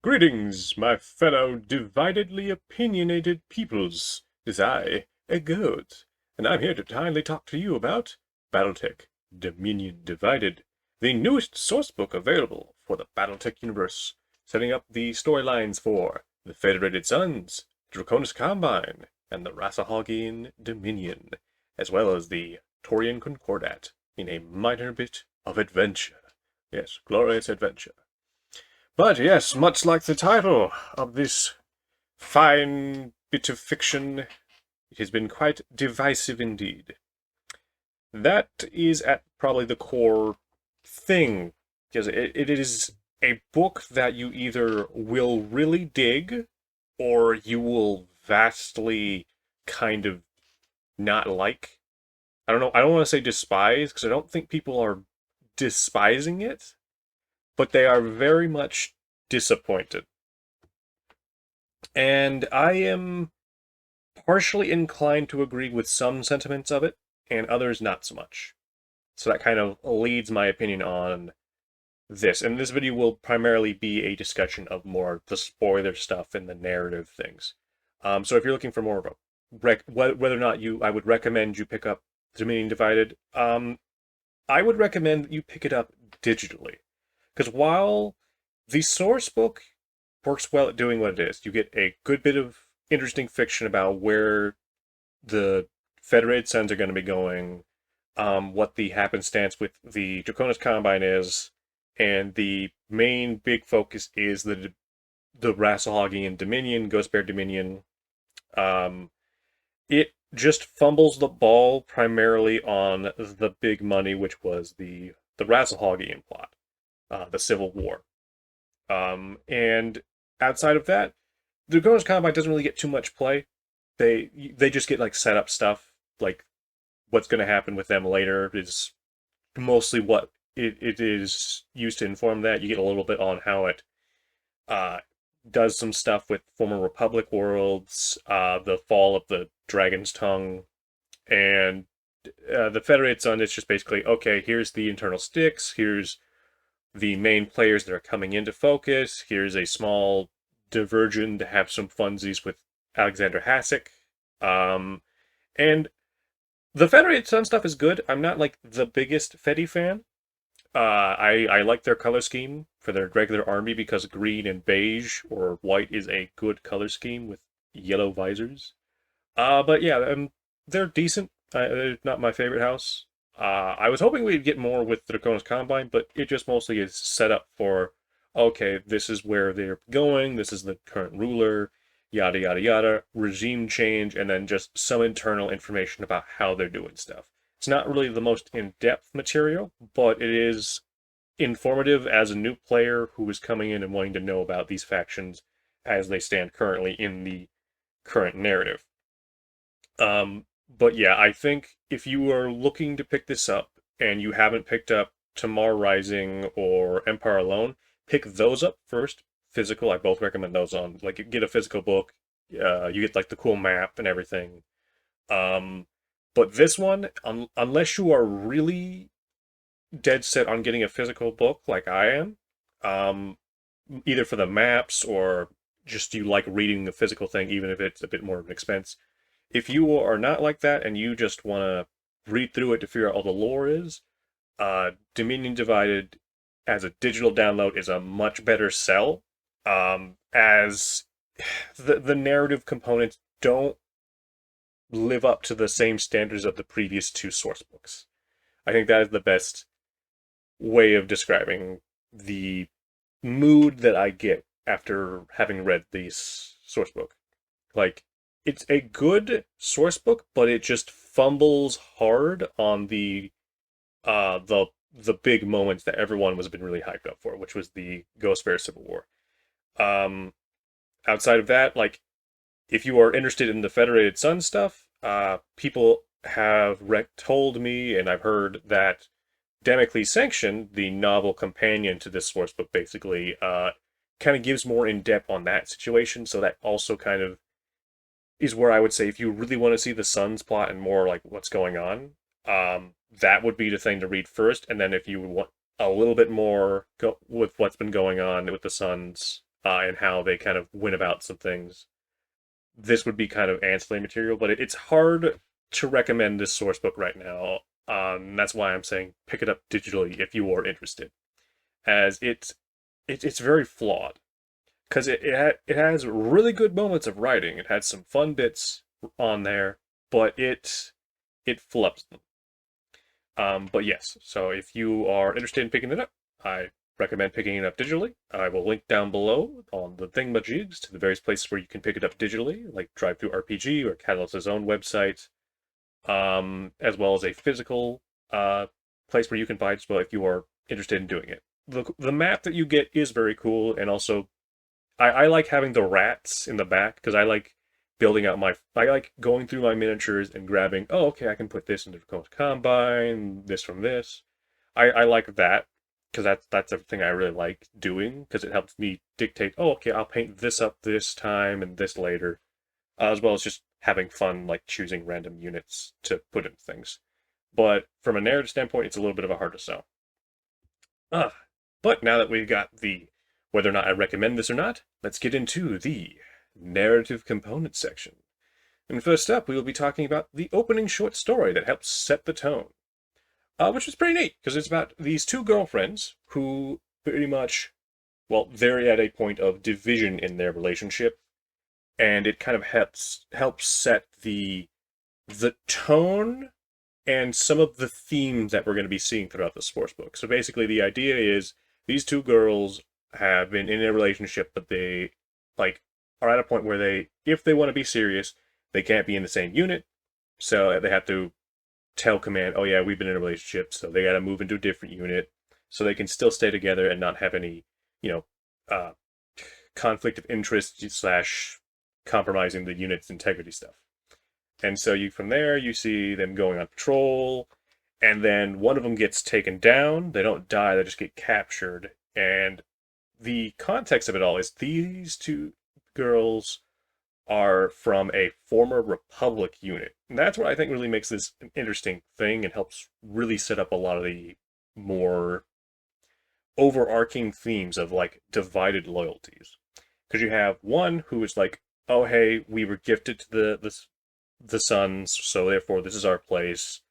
Greetings, my fellow dividedly opinionated peoples. Is I, a goat, and I'm here to kindly talk to you about BattleTech Dominion Divided, the newest sourcebook available for the BattleTech universe, setting up the storylines for the Federated Suns, Draconis Combine, and the Rasahagian Dominion, as well as the Taurian Concordat, in a minor bit of adventure. Yes, glorious adventure. But yes, much like the title of this fine bit of fiction, it has been quite divisive indeed. That is at probably the core thing, because it is a book that you either will really dig or you will vastly kind of not like. I don't know, I don't want to say despise, because I don't think people are despising it, but they are very much disappointed. And I am partially inclined to agree with some sentiments of it, and others not so much. So that kind of leads my opinion on this. And this video will primarily be a discussion of more the spoiler stuff and the narrative things. So if you're looking for more of a whether or not I would recommend you pick up Dominion Divided, I would recommend that you pick it up digitally. Because while the source book works well at doing what it is, you get a good bit of interesting fiction about where the Federated Suns are going to be going, what the happenstance with the Draconis Combine is, and the main big focus is the Rasahagian Dominion, Ghost Bear Dominion. It just fumbles the ball primarily on the big money, which was the Rasahagian plot, the Civil War. And outside of that, the Draconis Combine doesn't really get too much play. They just get like set up stuff, like what's going to happen with them later is mostly what it is used to inform that. You get a little bit on how it uh, does some stuff with former Republic worlds, the fall of the Dragon's Tongue, and the Federated Sun. It's just basically, okay, here's the internal sticks, here's the main players that are coming into focus, here's a small diversion to have some funsies with Alexander Hasek. And the Federated Sun stuff is good. I'm not like the biggest Fedi fan. I like their color scheme for their regular army because green and beige or white is a good color scheme with yellow visors. But yeah, they're decent. They're not my favorite house. I was hoping we'd get more with the Draconis Combine, but it just mostly is set up for, okay, this is where they're going, this is the current ruler, yada yada yada, regime change, and then just some internal information about how they're doing stuff. It's not really the most in-depth material, but it is informative as a new player who is coming in and wanting to know about these factions as they stand currently in the current narrative. But yeah, I think if you are looking to pick this up and you haven't picked up Tamar Rising or Empire Alone, pick those up first. Physical, I both recommend those on. Like, get a physical book. You get like the cool map and everything. But this one, unless you are really dead set on getting a physical book like I am, either for the maps or just you like reading the physical thing, even if it's a bit more of an expense. If you are not like that and you just want to read through it to figure out all the lore is, Dominion Divided as a digital download is a much better sell, as the narrative components don't live up to the same standards of the previous two source books. I think that is the best way of describing the mood that I get after having read the source book. Like, it's a good source book, but it just fumbles hard on the big moments that everyone has been really hyped up for, which was the Ghost Bear Civil War. Outside of that, like, if you are interested in the Federated Sun stuff, people have told me, and I've heard that Damocles Sanction, the novel companion to this source book, basically, kind of gives more in depth on that situation. So that also kind of is where I would say if you really want to see the Suns plot and more like what's going on, that would be the thing to read first. And then if you want a little bit more with what's been going on with the Suns, and how they kind of went about some things. This would be kind of ancillary material, but it's hard to recommend this source book right now. That's why I'm saying pick it up digitally if you are interested, as it's very flawed because it has really good moments of writing. It had some fun bits on there, but it flubs them. But yes, so if you are interested in picking it up, I recommend picking it up digitally. I will link down below on the thingamajigs to the various places where you can pick it up digitally, like Drive-Thru RPG or Catalyst's own website, as well as a physical place where you can buy it as well if you are interested in doing it. The map that you get is very cool, and also I like having the rats in the back because I like building out I like going through my miniatures and grabbing, oh, okay, I can put this into the combine, this from this. I like that because that's a thing I really like doing because it helps me dictate, oh, okay, I'll paint this up this time and this later, as well as just having fun, like choosing random units to put in things. But from a narrative standpoint, it's a little bit of a hard to sell. Ah, but now that we've got the whether or not I recommend this or not, let's get into the narrative component section. And first up, we will be talking about the opening short story that helps set the tone, which is pretty neat because it's about these two girlfriends who pretty much, well, they're at a point of division in their relationship, and it kind of helps set the tone and some of the themes that we're going to be seeing throughout the sports book. So basically, the idea is these two girls have been in a relationship, but they like are at a point where if they want to be serious, they can't be in the same unit, so they have to tell command, oh yeah, we've been in a relationship, so they got to move into a different unit, so they can still stay together and not have any, you know, uh, conflict of interest slash compromising the unit's integrity stuff. And so from there you see them going on patrol, and then one of them gets taken down. They don't die; they just get captured. And the context of it all is these two girls are from a former Republic unit. And that's what I think really makes this an interesting thing and helps really set up a lot of the more overarching themes of like divided loyalties. Because you have one who is like, oh hey, we were gifted to the Suns, so therefore this is our place.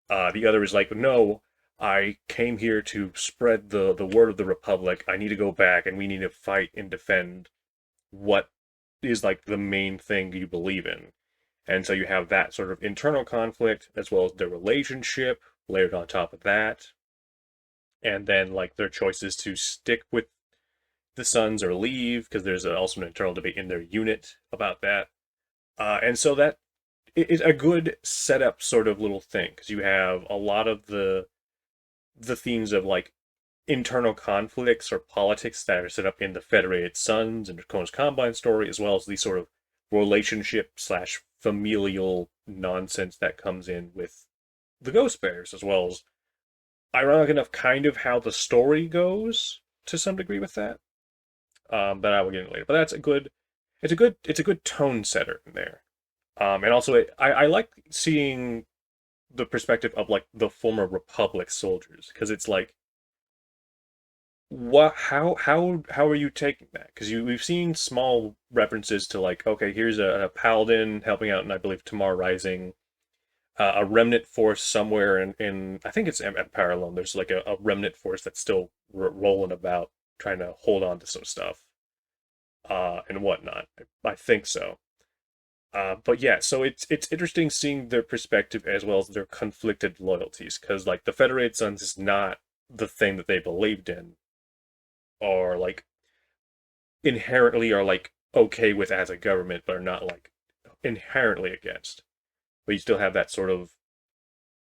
The other is like, no, I came here to spread the word of the Republic. I need to go back, and we need to fight and defend what is like the main thing you believe in. And so you have that sort of internal conflict as well as their relationship layered on top of that. And then like their choices to stick with the Suns or leave, because there's also an internal debate in their unit about that. And so that is a good setup sort of little thing because you have a lot of the themes of like internal conflicts or politics that are set up in the Federated Sons and Draconis Combine story, as well as the sort of relationship slash familial nonsense that comes in with the Ghost Bears, as well as ironic enough, kind of how the story goes to some degree with that. But I will get into later. But it's a good tone setter in there. And also, I like seeing the perspective of like the former Republic soldiers because it's like, what? How are you taking that? Because we've seen small references to like, okay, here's a paladin helping out, and I believe Tamar Rising, a remnant force somewhere in I think it's Empire Alone. There's like a remnant force that's still rolling about, trying to hold on to some stuff, and whatnot. I think so. But yeah, so it's interesting seeing their perspective as well as their conflicted loyalties, because like the Federated Sons is not the thing that they believed in, or like inherently are like okay with as a government, but are not like inherently against. But you still have that sort of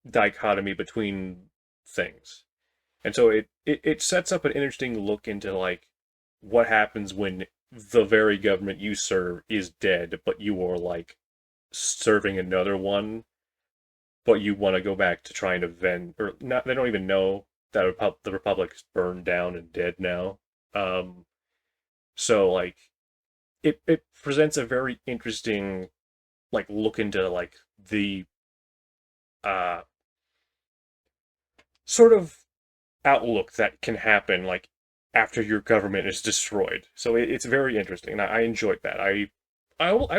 dichotomy between things. And so it sets up an interesting look into like what happens when the very government you serve is dead, but you are like serving another one, but you want to go back to trying to avenge, or not, they don't even know that the Republic's burned down and dead now. Um, so like it presents a very interesting like look into like the uh sort of outlook that can happen like after your government is destroyed. So it's very interesting. And I enjoyed that. I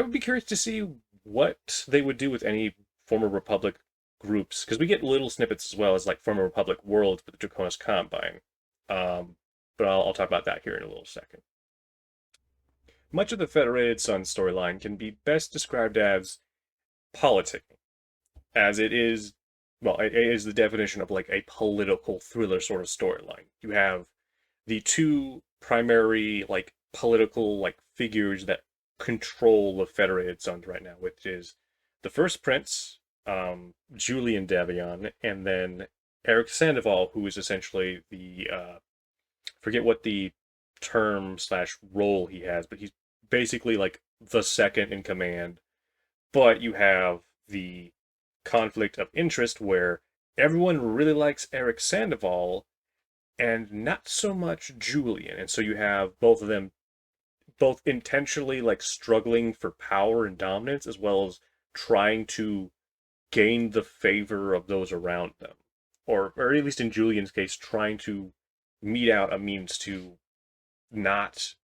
would be curious to see what they would do with any former Republic groups, because we get little snippets as well as like former Republic worlds with the Draconis Combine. Um, but I'll talk about that here in a little second. Much of the Federated Sun storyline can be best described as politicking, as it is, well, it is the definition of like a political thriller sort of storyline. You have the two primary like political like figures that control the Federated Suns right now, which is the first prince, Julian Davion, and then Eric Sandoval, who is essentially the forget what the term slash role he has, but he's basically like the second in command. But you have the conflict of interest where everyone really likes Eric Sandoval and not so much Julian. And so you have both of them both intentionally like struggling for power and dominance as well as trying to gain the favor of those around them. Or at least in Julian's case, trying to mete out a means to not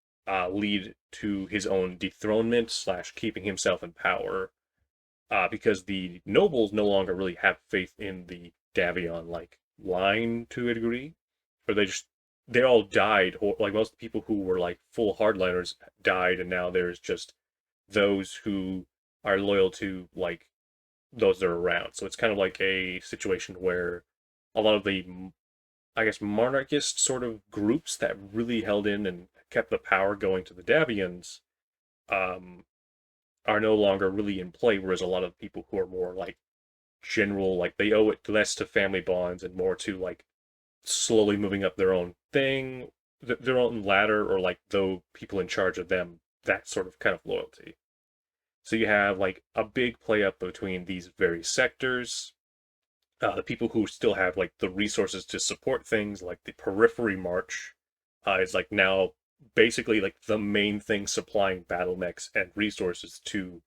lead to his own dethronement slash keeping himself in power, because the nobles no longer really have faith in the Davion like line to a degree, or they all died, or like most people who were like full hardliners died, and now there's just those who are loyal to like those that are around. So it's kind of like a situation where a lot of the, I guess, monarchist sort of groups that really held in and kept the power going to the Davians, um, are no longer really in play, whereas a lot of people who are more like general, like they owe it less to family bonds and more to like slowly moving up their own thing, their own ladder, or like though people in charge of them, that sort of kind of loyalty. So you have like a big play up between these various sectors. The people who still have like the resources to support things, like the Periphery March, is like now basically like the main thing supplying battle mechs and resources to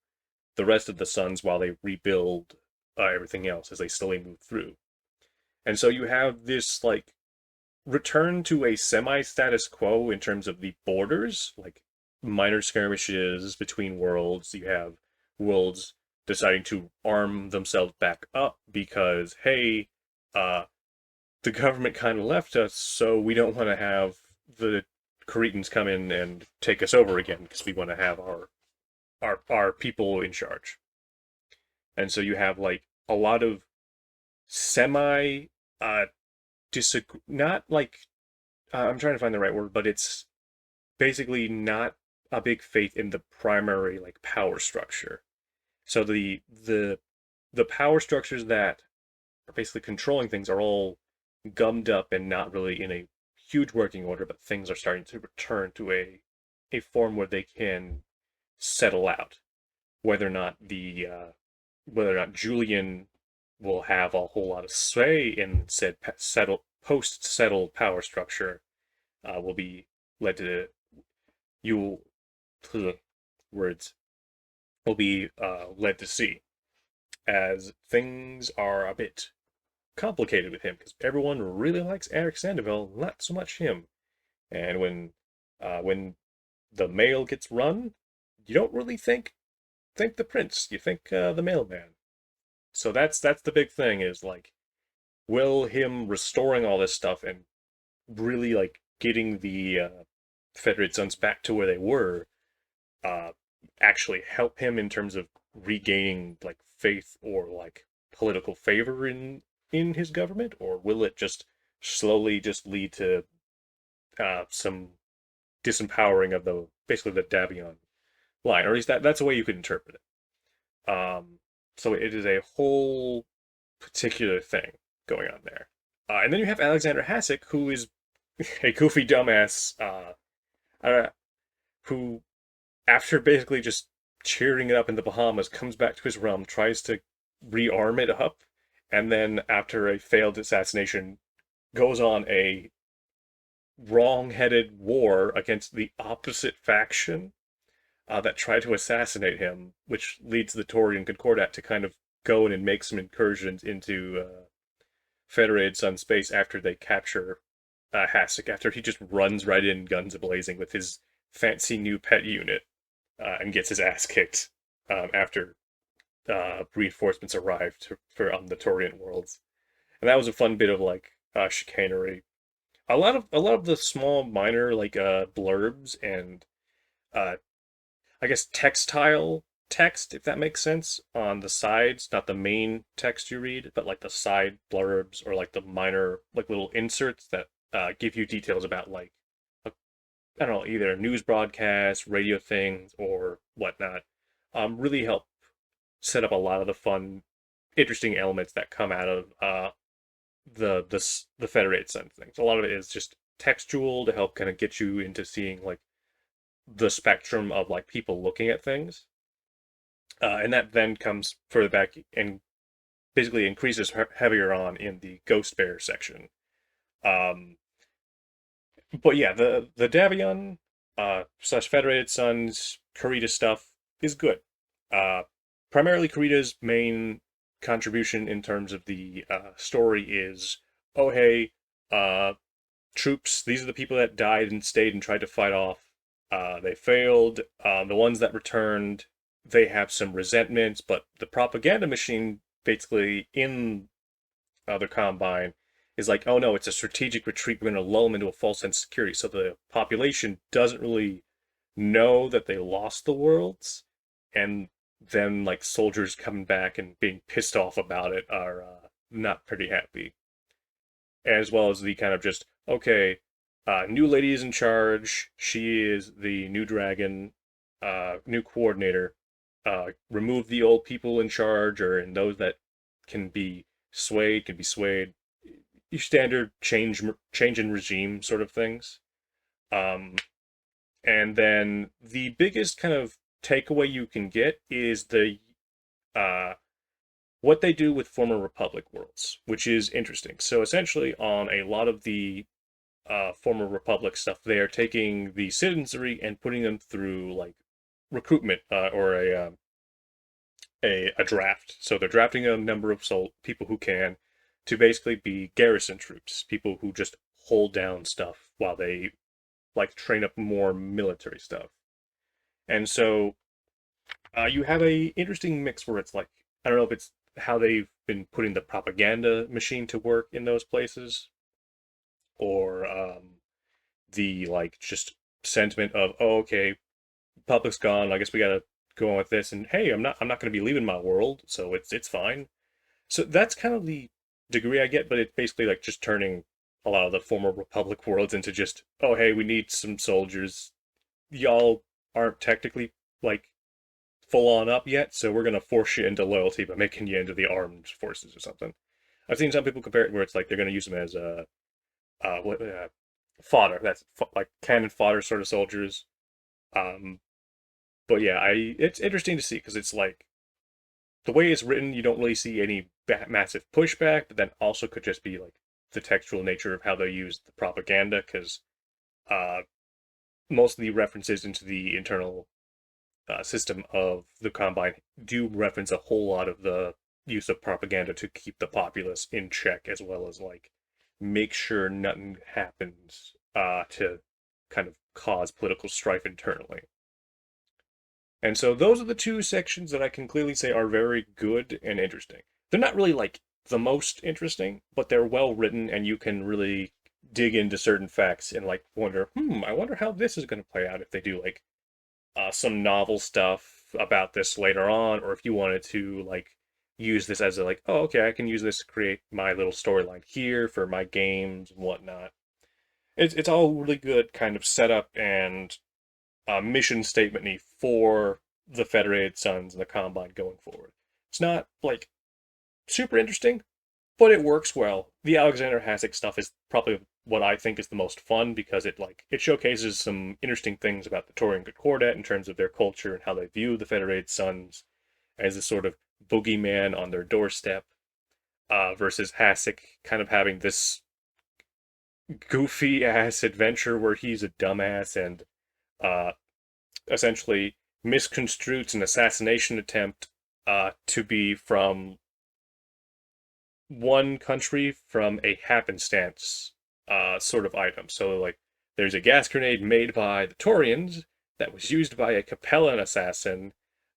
the rest of the Suns while they rebuild everything else as they slowly move through. And so you have this like return to a semi status quo in terms of the borders, like minor skirmishes between worlds. You have worlds deciding to arm themselves back up because, hey, uh, the government kind of left us, so we don't want to have the Cretans come in and take us over again because we want to have our people in charge. And so you have like a lot of semi disagree, not like I'm trying to find the right word, but it's basically not a big faith in the primary like power structure. So the power structures that are basically controlling things are all gummed up and not really in a huge working order, but things are starting to return to a form where they can settle out. Whether or not the whether or not Julian will have a whole lot of sway in said settle post settled power structure, will be led to you words will be led to see, as things are a bit complicated with him because everyone really likes Eric Sandoval, not so much him. And when the mail gets run, you don't really think the prince. You think the mailman. So that's the big thing is like, will him restoring all this stuff and really like getting the Federated Sons back to where they were, uh, actually help him in terms of regaining like faith or like political favor in his government, or will it just slowly just lead to some disempowering of the basically the Davion line, or at least that's the way you could interpret it. So it is a whole particular thing going on there. And then you have Alexander Hasek, who is a goofy dumbass, uh, who, after basically just cheering it up in the Bahamas, comes back to his realm, tries to rearm it up, and then after a failed assassination, goes on a wrong-headed war against the opposite faction that tried to assassinate him, which leads the Taurian Concordat to kind of go in and make some incursions into Federated Sun space after they capture Hasek after he just runs right in, guns a-blazing, with his fancy new pet unit, and gets his ass kicked after reinforcements arrived for the Torian worlds. And that was a fun bit of like chicanery. A lot of the small minor like blurbs and uh, I guess textile text, if that makes sense, on the sides, not the main text you read, but like the side blurbs or like the minor, like little inserts that give you details about like, a, I don't know, either news broadcasts, radio things, or whatnot, really help set up a lot of the fun, interesting elements that come out of the federated side of things. A lot of it is just textual to help kind of get you into seeing like the spectrum of like people looking at things. And that then comes further back and basically increases heavier on in the Ghost Bear section. Um, but yeah, the Davion slash Federated Sons Kurita stuff is good. Uh, Primarily, Kurita's main contribution in terms of the story is, oh hey, uh, troops. These are the people that died and stayed and tried to fight off. They failed. The ones that returned, they have some resentments, but the propaganda machine, basically in the Combine, is like, oh no, it's a strategic retreat. We're going to lull them into a false sense of security. So the population doesn't really know that they lost the worlds, and then like soldiers coming back and being pissed off about it are not pretty happy, as well as the kind of just, okay, new lady is in charge. She is the new dragon, new coordinator. Remove the old people in charge, or in those that can be swayed. Your standard change in regime sort of things. Um, and then the biggest kind of takeaway you can get is uh, what they do with former Republic worlds, which is interesting. So essentially, on a lot of the former Republic stuff, they are taking the citizenry and putting them through like recruitment or a draft. So they're drafting a number of people who can to basically be garrison troops, people who just hold down stuff while they like train up more military stuff. And so you have a interesting mix where it's like, I don't know if it's how they've been putting the propaganda machine to work in those places, or the like just sentiment of, oh okay, public's gone, I guess we gotta go on with this, and hey, I'm not gonna be leaving my world, so it's fine. So that's kind of the degree I get, but it's basically like just turning a lot of the former Republic worlds into just, oh hey, we need some soldiers. Y'all aren't technically like full on up yet, so we're gonna force you into loyalty by making you into the armed forces or something. I've seen some people compare it where it's like they're gonna use them as what fodder. That's like cannon fodder sort of soldiers. Um, but yeah, I it's interesting to see because it's like the way it's written, you don't really see any massive pushback, but then also could just be like the textual nature of how they use the propaganda because uh, most of the references into the internal system of the Combine do reference a whole lot of the use of propaganda to keep the populace in check, as well as like make sure nothing happens to kind of cause political strife internally. And so those are the two sections that I can clearly say are very good and interesting. They're not really like the most interesting, but they're well written and you can really dig into certain facts and like wonder, I wonder how this is going to play out if they do like some novel stuff about this later on, or if you wanted to like use this as a like, oh, okay, I can use this to create my little storyline here for my games and whatnot. It's all really good kind of setup and mission statement-y for the Federated Sons and the Combine going forward. It's not like super interesting, but it works well. The Alexander Hasek stuff is probably what I think is the most fun because it showcases some interesting things about the Taurian Concordat in terms of their culture and how they view the Federated Sons as a sort of boogeyman on their doorstep, versus Hasek kind of having this goofy ass adventure where he's a dumbass and uh, essentially misconstrues an assassination attempt to be from one country from a happenstance sort of item. So like there's a gas grenade made by the Taurians that was used by a Capellan assassin,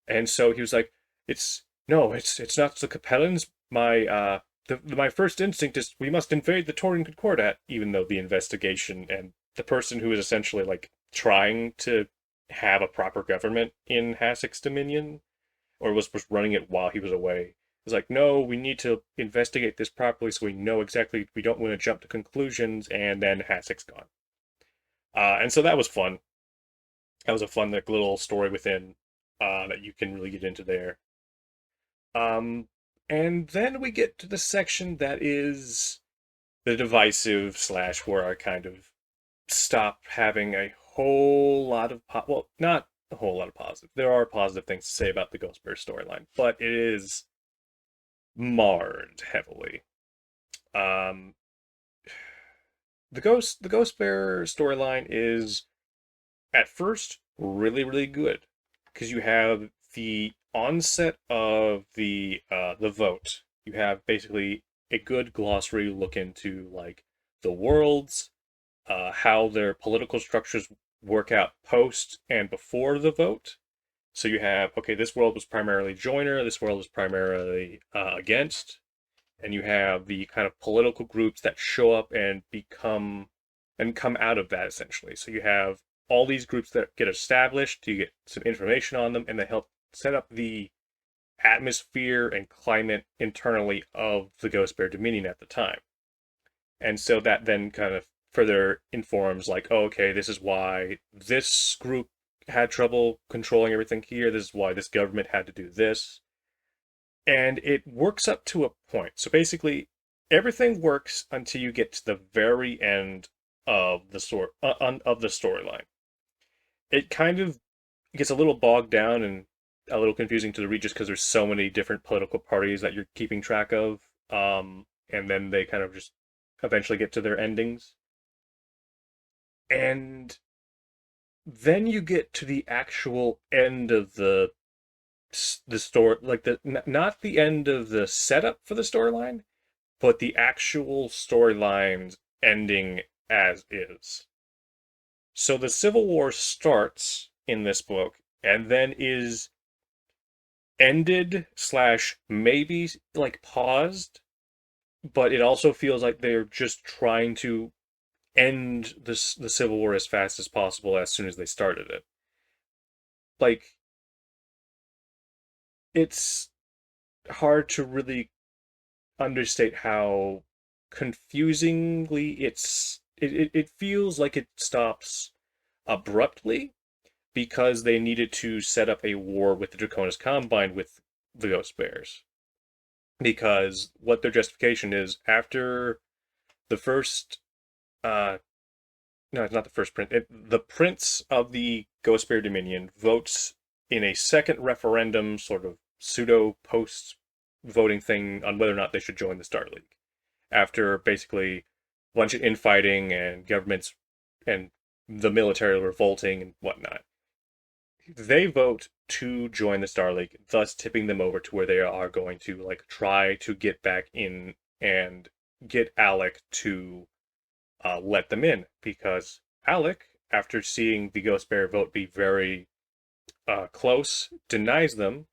and so he was like, "It's no, it's not the Capellans. My first instinct is we must invade the Taurian Concordat," even though the investigation and the person who is essentially like trying to have a proper government in Hassek's dominion, or was running it while he was away, was like, no, we need to investigate this properly so we know exactly, we don't want to jump to conclusions, and then Hassek's gone. And so that was fun. That was a fun like little story within that you can really get into there. Um, and then we get to the section that is the divisive slash where I kind of stop having a whole lot of well, not a whole lot of positive. There are positive things to say about the Ghost Bear storyline, but it is marred heavily. Um, the Ghost Bear storyline is at first really good because you have the onset of the vote. You have basically a good glossary look into like the worlds, how their political structures work out post and before the vote. So you have, okay, this world was primarily joiner, this world was primarily against, and you have the kind of political groups that show up and come out of that essentially. So you have all these groups that get established, you get some information on them, and they help set up the atmosphere and climate internally of the Ghost Bear Dominion at the time. And so that then kind of further informs like, oh, okay, this is why this group had trouble controlling everything here. This is why this government had to do this. And it works up to a point. So basically, everything works until you get to the very end of the storyline. It kind of gets a little bogged down and a little confusing to read just because there's so many different political parties that you're keeping track of. And then they kind of just eventually get to their endings. And then you get to the actual end of the story, like not the end of the setup for the storyline, but the actual storyline's ending as is. So the Civil War starts in this book and then is ended slash maybe like paused, but it also feels like they're just trying to end the Civil War as fast as possible as soon as they started it. Like, it's hard to really understate how confusingly it feels like it stops abruptly because they needed to set up a war with the Draconis combined with the Ghost Bears. Because what their justification is after the first no, it's not the first prince. The prince of the Ghost Bear Dominion votes in a second referendum, sort of pseudo post voting thing on whether or not they should join the Star League. After basically a bunch of infighting and governments and the military revolting and whatnot, they vote to join the Star League, thus tipping them over to where they are going to like try to get back in and get Alec to let them in because Alec, after seeing the Ghost Bear vote be very close, denies them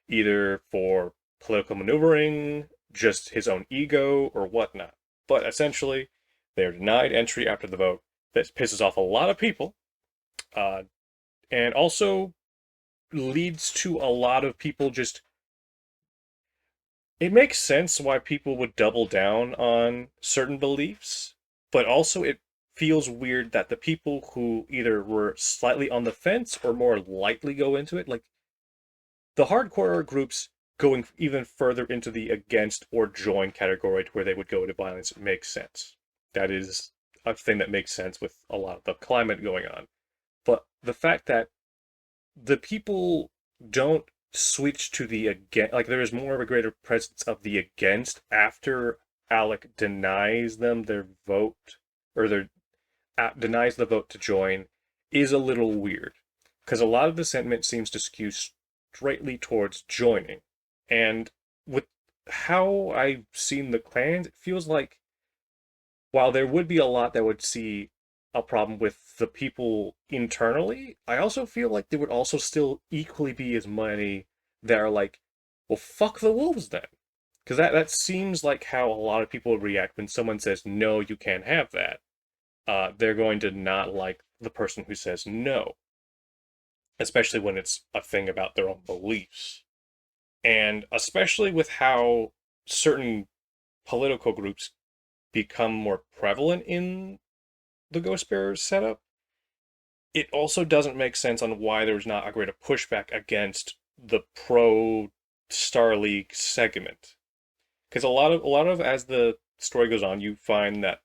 either for political maneuvering, just his own ego, or whatnot. But essentially, they're denied entry after the vote. That pisses off a lot of people, uh, and also leads to a lot of people just. It makes sense why people would double down on certain beliefs, but also it feels weird that the people who either were slightly on the fence or more lightly go into it, like the hardcore groups going even further into the against or join category to where they would go into violence, makes sense. That is a thing that makes sense with a lot of the climate going on. But the fact that the people don't switch to the against, like there is more of a greater presence of the against after Alec denies them their vote, or their denies the vote to join, is a little weird because a lot of the sentiment seems to skew straightly towards joining. And with how I've seen the clans, it feels like while there would be a lot that would see a problem with the people internally, I also feel like there would also still equally be as many that are like, well, fuck the wolves then. Because that seems like how a lot of people react when someone says, no, you can't have that. They're going to not like the person who says no, especially when it's a thing about their own beliefs. And especially with how certain political groups become more prevalent in the Ghost Bearers setup, it also doesn't make sense on why there's not a greater pushback against the pro Star League segment. Because a lot of as the story goes on, you find that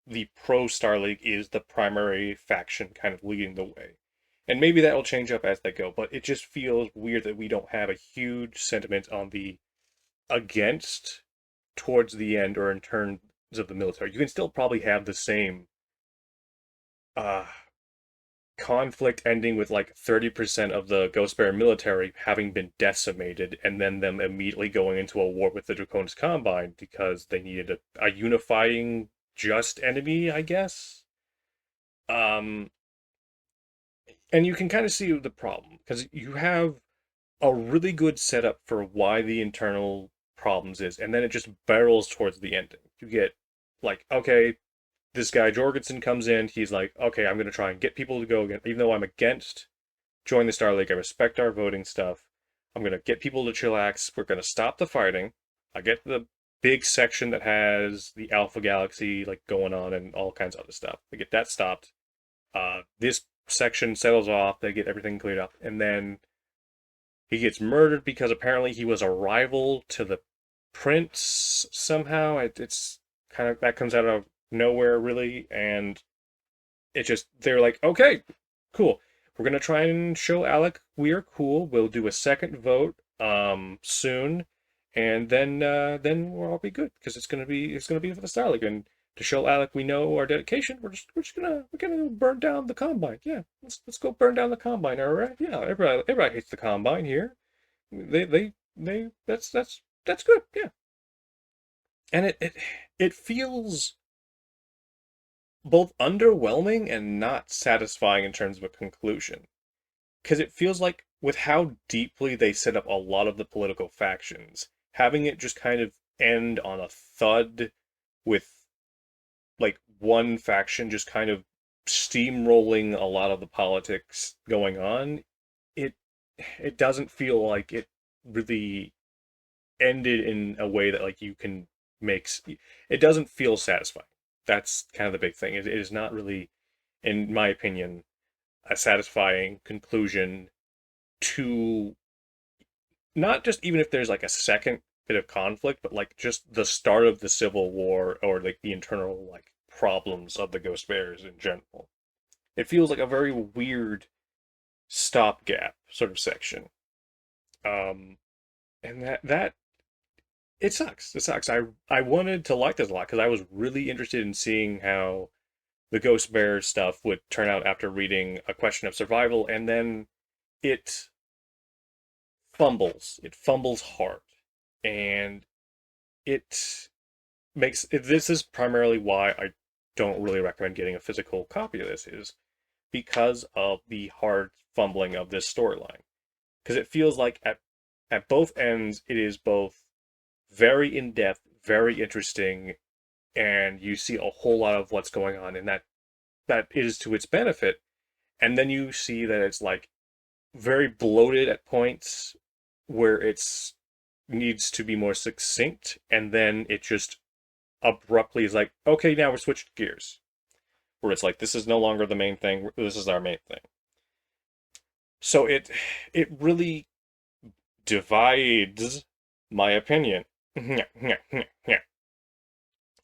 the pro Star League is the primary faction kind of leading the way. And maybe that will change up as they go, but it just feels weird that we don't have a huge sentiment on the against towards the end or in terms of the military. You can still probably have the same uh conflict ending with like 30% of the Ghost Bear military having been decimated and then them immediately going into a war with the Draconis Combine because they needed a unifying just enemy, I guess. Um, and you can kind of see the problem because you have a really good setup for why the internal problems is, and then it just barrels towards the ending. You get like, okay, this guy Jorgensen comes in. He's like, okay, I'm going to try and get people to go again, even though I'm against join the Star League. I respect our voting stuff. I'm going to get people to chillax. We're going to stop the fighting. I get the big section that has the Alpha Galaxy like going on and all kinds of other stuff. They get that stopped. This section settles off. They get everything cleared up, and then he gets murdered because apparently he was a rival to the prince somehow. It's kind of that comes out of nowhere really, and it just they're like, okay, cool. We're gonna try and show Alec we are cool. We'll do a second vote soon, and then we'll all be good because it's gonna be for the Star League. And to show Alec we know our dedication, we're just gonna burn down the Combine. Yeah, let's go burn down the Combine. All right. Yeah, everybody hates the Combine here. They that's good. Yeah, and it feels both underwhelming and not satisfying in terms of a conclusion. Because it feels like, with how deeply they set up a lot of the political factions, having it just kind of end on a thud with, like, one faction just kind of steamrolling a lot of the politics going on, it it doesn't feel like it really ended in a way that like you can make it doesn't feel satisfying. That's kind of the big thing. It is not really, in my opinion, a satisfying conclusion to not just even if there's like a second bit of conflict, but like just the start of the Civil War or like the internal like problems of the Ghost Bears in general. It feels like a very weird stopgap sort of section. Um, and that it sucks. It sucks. I wanted to like this a lot because I was really interested in seeing how the Ghost Bear stuff would turn out after reading A Question of Survival, and then it fumbles. It fumbles hard, and it this is primarily why I don't really recommend getting a physical copy of this, is because of the hard fumbling of this storyline. Because it feels like at both ends, it is both very in depth, very interesting, and you see a whole lot of what's going on, and that is to its benefit. And then you see that it's like very bloated at points where it's needs to be more succinct, and then it just abruptly is like, okay, now we're switched gears. Where it's like, this is no longer the main thing, this is our main thing. So it really divides my opinion.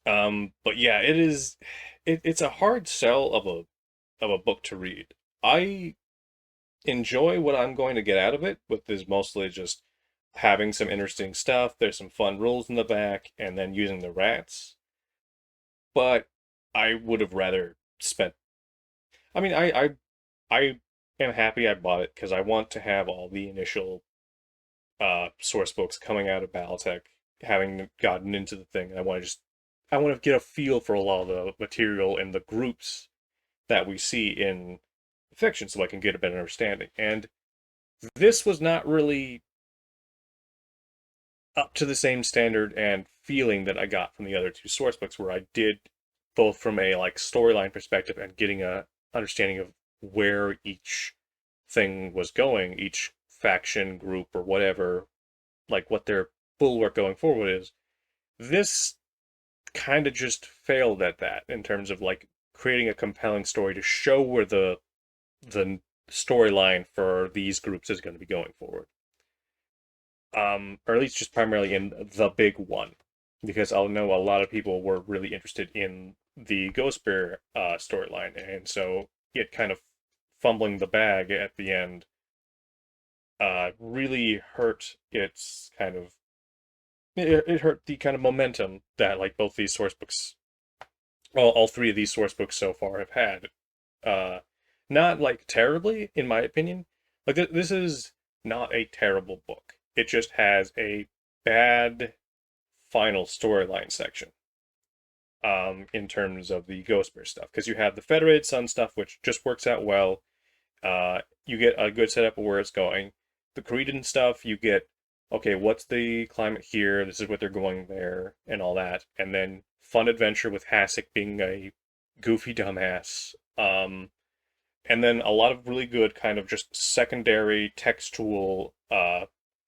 But yeah, it's a hard sell of a book to read. I enjoy what I'm going to get out of it, which is mostly just having some interesting stuff. There's some fun rules in the back, and then using the rats. But I would have rather spent. I mean, I am happy I bought it because I want to have all the initial source books coming out of BattleTech, having gotten into the thing, and I want to just I want to get a feel for a lot of the material and the groups that we see in fiction so I can get a better understanding. And this was not really up to the same standard and feeling that I got from the other two source books, where I did both from a like storyline perspective and getting a understanding of where each thing was going, each faction group or whatever, like what their bulwark going forward is. This kind of just failed at that in terms of like creating a compelling story to show where the storyline for these groups is going to be going forward. Or at least just primarily in the big one, because I know a lot of people were really interested in the Ghost Bear storyline, and so it kind of fumbling the bag at the end really hurt its kind of it hurt the kind of momentum that like both these source books, all three of these source books so far have had. Uh, Not like terribly, in my opinion. Like this is not a terrible book. It just has a bad final storyline section. In terms of the Ghost Bear stuff, because you have the Federated Sun stuff, which just works out well. You get a good setup of where it's going. The Cretan stuff, you get, okay, what's the climate here? This is what they're going there, and all that. And then fun adventure with Hasek being a goofy dumbass. And then a lot of really good kind of just secondary textual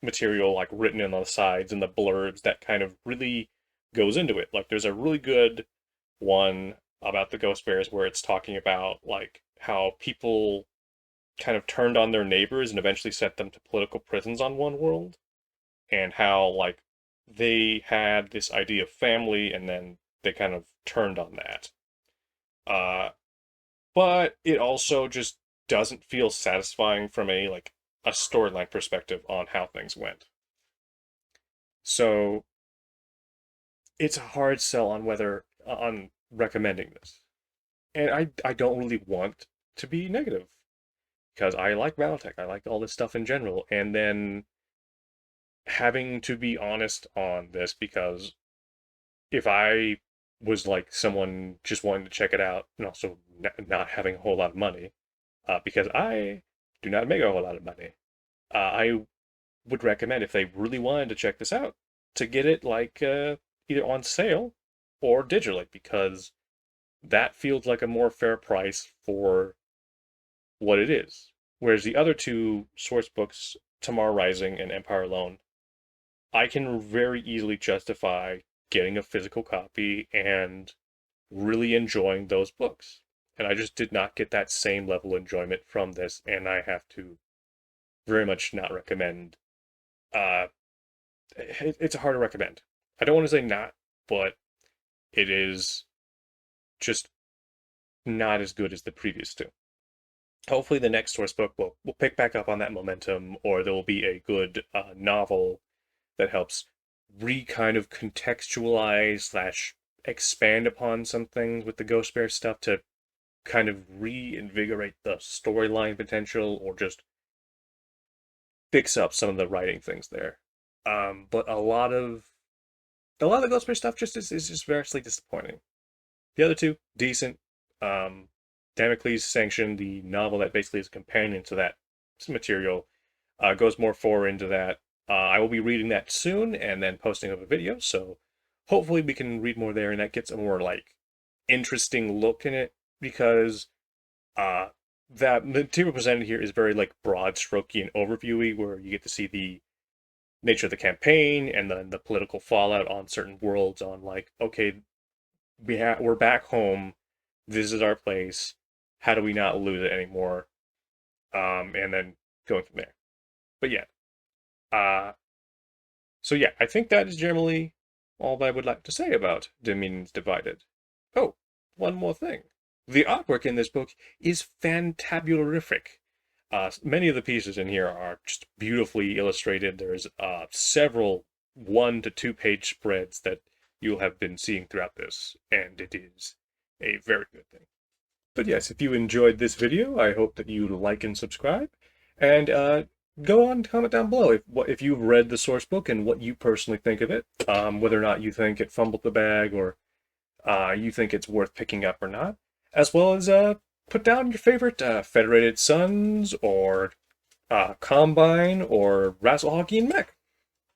material, like written in on the sides and the blurbs that kind of really goes into it. Like there's a really good one about the Ghost Bears where it's talking about like how people kind of turned on their neighbors and eventually sent them to political prisons on one world, and how like they had this idea of family and then they kind of turned on that. Uh, but it also just doesn't feel satisfying from a like a storyline perspective on how things went. So it's a hard sell on whether on recommending this. And I don't really want to be negative because I like BattleTech. I like all this stuff in general. And then having to be honest on this because if I was like someone just wanting to check it out and also not having a whole lot of money, because I do not make a whole lot of money, I would recommend if they really wanted to check this out to get it like either on sale or digitally, because that feels like a more fair price for what it is. Whereas the other two source books, Tomorrow Rising and Empire Alone, I can very easily justify getting a physical copy and really enjoying those books. And I just did not get that same level of enjoyment from this, and I have to very much not recommend. Uh, it's hard to recommend. I don't want to say not, but it is just not as good as the previous two. Hopefully, the next source book will pick back up on that momentum, or there will be a good novel that helps kind of contextualize slash expand upon some things with the Ghost Bear stuff to kind of reinvigorate the storyline potential or just fix up some of the writing things there. But a lot of the Ghost Bear stuff is just vastly disappointing. The other two, decent. Um, Damocles Sanction, the novel that basically is a companion to that material, goes more forward into that. I will be reading that soon and then posting up a video, so hopefully we can read more there and that gets a more like interesting look in it, because uh that material presented here is very like broad strokey and overviewy, where you get to see the nature of the campaign and then the political fallout on certain worlds, on like, okay, we're back home, this is our place, how do we not lose it anymore, and then going from there. But yeah, uh so yeah, I think that is generally all that I would like to say about Dominions Divided. Oh, one more thing. The artwork in this book is fantabularific. Many of the pieces in here are just beautifully illustrated. There's several 1 to 2 page spreads that you'll have been seeing throughout this, and it is a very good thing. But yes, if you enjoyed this video, I hope that you like and subscribe, and go on and comment down below if you've read the source book and what you personally think of it, whether or not you think it fumbled the bag or you think it's worth picking up or not, as well as put down your favorite Federated Sons or Combine or Razzle Hockey and Mech.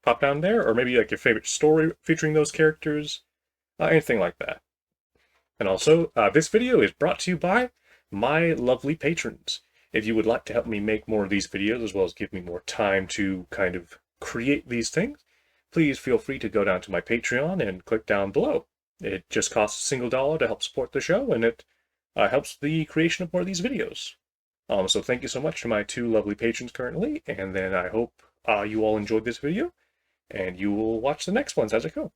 Pop down there, or maybe like your favorite story featuring those characters, anything like that. And also, this video is brought to you by my lovely patrons. If you would like to help me make more of these videos, as well as give me more time to kind of create these things, please feel free to go down to my Patreon and click down below. It just costs $1 to help support the show, and it helps the creation of more of these videos. So thank you so much to my two lovely patrons currently, and then I hope you all enjoyed this video, and you will watch the next ones as I go.